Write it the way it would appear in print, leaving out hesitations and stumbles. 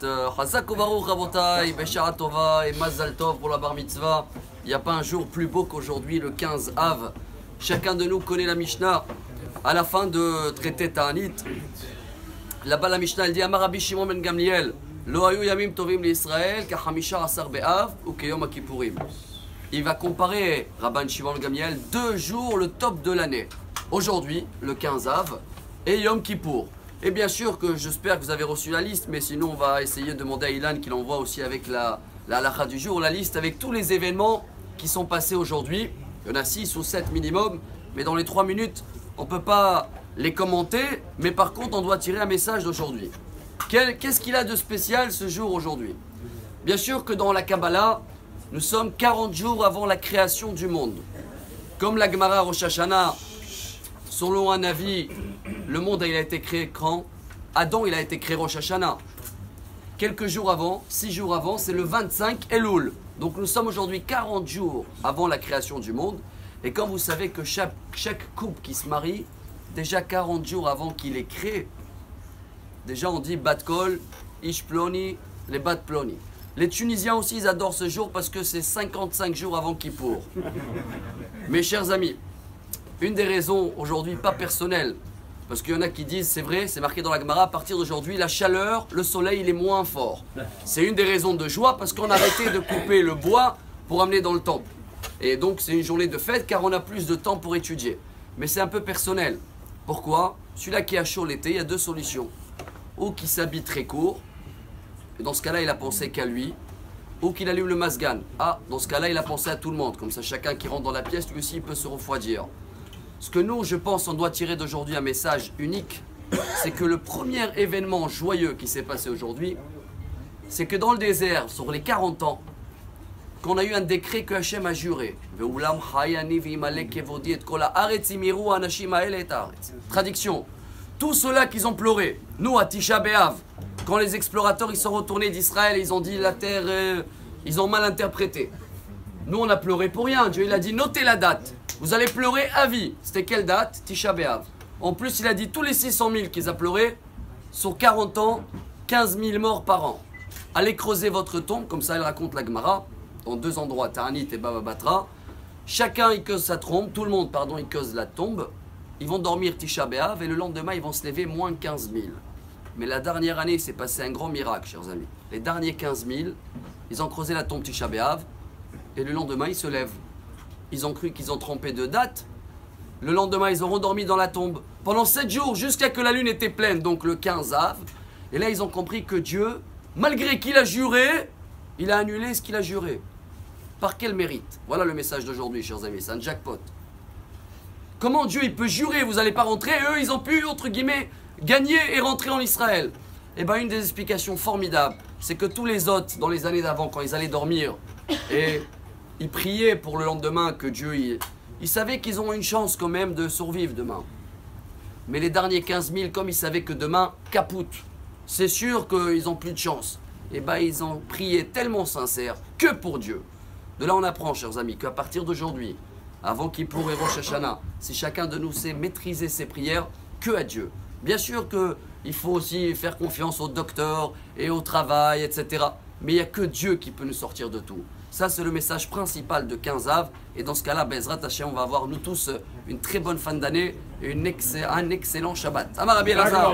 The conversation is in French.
Chazak Baruch Rabotai, Beshara Tova et Mazal Tov pour la Bar Mitzvah. Il n'y a pas un jour plus beau qu'aujourd'hui, le 15 Av. Chacun de nous connaît la Mishnah. À la fin de traité Ta'anit, là-bas la Mishnah elle dit Amar Rabbi Shimon ben Gamliel, Lo hayu yamim tovim l'Israël, ka hamisha asar be'av ou ke yom kippurim. Il va comparer Rabban Shimon ben Gamliel 2 jours le top de l'année. Aujourd'hui, le 15 Av et Yom Kippour. Et bien sûr que j'espère que vous avez reçu la liste, mais sinon on va essayer de demander à Ilan qu'il envoie aussi avec la halakha du jour, la liste avec tous les événements qui sont passés aujourd'hui. Il y en a 6 ou 7 minimum, mais dans les 3 minutes, on ne peut pas les commenter, mais par contre on doit tirer un message d'aujourd'hui. Qu'est-ce qu'il a de spécial ce jour aujourd'hui? Bien sûr que dans la Kabbalah, nous sommes 40 jours avant la création du monde. Comme la Gemara Rosh Hashanah, selon un avis, le monde il a été créé quand? Adam il a été créé Rosh Hashanah. Quelques jours avant, 6 jours avant, c'est le 25 Elul. Donc nous sommes aujourd'hui 40 jours avant la création du monde. Et quand vous savez que chaque couple qui se marie, déjà 40 jours avant qu'il est créé, déjà on dit Bat Kol, Ish Ploni, les Bat Ploni. Les Tunisiens aussi ils adorent ce jour parce que c'est 55 jours avant Kippour. Mes chers amis, une des raisons aujourd'hui, pas personnelle, parce qu'il y en a qui disent, c'est vrai, c'est marqué dans la Gemara, à partir d'aujourd'hui, la chaleur, le soleil, il est moins fort. C'est une des raisons de joie parce qu'on a arrêté de couper le bois pour amener dans le temple. Et donc c'est une journée de fête car on a plus de temps pour étudier. Mais c'est un peu personnel. Pourquoi? Celui-là qui a chaud l'été, il y a 2 solutions. Ou qui s'habille très court, et dans ce cas-là, il a pensé qu'à lui, ou qu'il allume le masgan. Ah, dans ce cas-là, il a pensé à tout le monde. Comme ça, chacun qui rentre dans la pièce, lui aussi, il peut se refroidir. Ce que nous, je pense, on doit tirer d'aujourd'hui un message unique, c'est que le premier événement joyeux qui s'est passé aujourd'hui, c'est que dans le désert, sur les 40 ans, qu'on a eu un décret que Hachem a juré. Traduction. Tous ceux-là qui ont pleuré, nous à Tisha B'Av, quand les explorateurs ils sont retournés d'Israël, ils ont dit la terre, ils ont mal interprété. Nous on a pleuré pour rien. Dieu il a dit notez la date. Vous allez pleurer à vie. C'était quelle date? Tisha B'Av. En plus, il a dit tous les 600 000 qu'ils ont pleuré, sur 40 ans, 15 000 morts par an. Allez creuser votre tombe, comme ça elle raconte la Gemara, dans 2 endroits, Ta'anit et Baba Batra. Chacun il creuse sa tombe, tout le monde, pardon, il creuse la tombe. Ils vont dormir Tisha B'Av et le lendemain, ils vont se lever moins 15 000. Mais la dernière année, il s'est passé un grand miracle, chers amis. Les derniers 15 000, ils ont creusé la tombe Tisha B'Av et le lendemain, ils se lèvent. Ils ont cru qu'ils ont trompé de date. Le lendemain, ils auront dormi dans la tombe pendant 7 jours jusqu'à que la lune était pleine, donc le 15 Av. Et là, ils ont compris que Dieu, malgré qu'il a juré, il a annulé ce qu'il a juré. Par quel mérite? Voilà le message d'aujourd'hui, chers amis, c'est un jackpot. Comment Dieu, il peut jurer, vous n'allez pas rentrer? Eux, ils ont pu, entre guillemets, gagner et rentrer en Israël. Et bien, une des explications formidables, c'est que tous les hôtes, dans les années d'avant, quand ils allaient dormir, et ils priaient pour le lendemain que Dieu, ils savaient qu'ils ont une chance quand même de survivre demain. Mais les derniers 15 000, comme ils savaient que demain, capoute, c'est sûr qu'ils n'ont plus de chance. Et bien, ils ont prié tellement sincère que pour Dieu. De là, on apprend, chers amis, qu'à partir d'aujourd'hui, avant Kippour et Rosh Hashanah, si chacun de nous sait maîtriser ses prières, que à Dieu. Bien sûr qu'il faut aussi faire confiance au docteur et au travail, etc. Mais il n'y a que Dieu qui peut nous sortir de tout. Ça, c'est le message principal de 15 Av. Et dans ce cas-là, Bezrat Hashem, on va avoir nous tous une très bonne fin d'année et un excellent Shabbat. Amar Rabbi Elazar.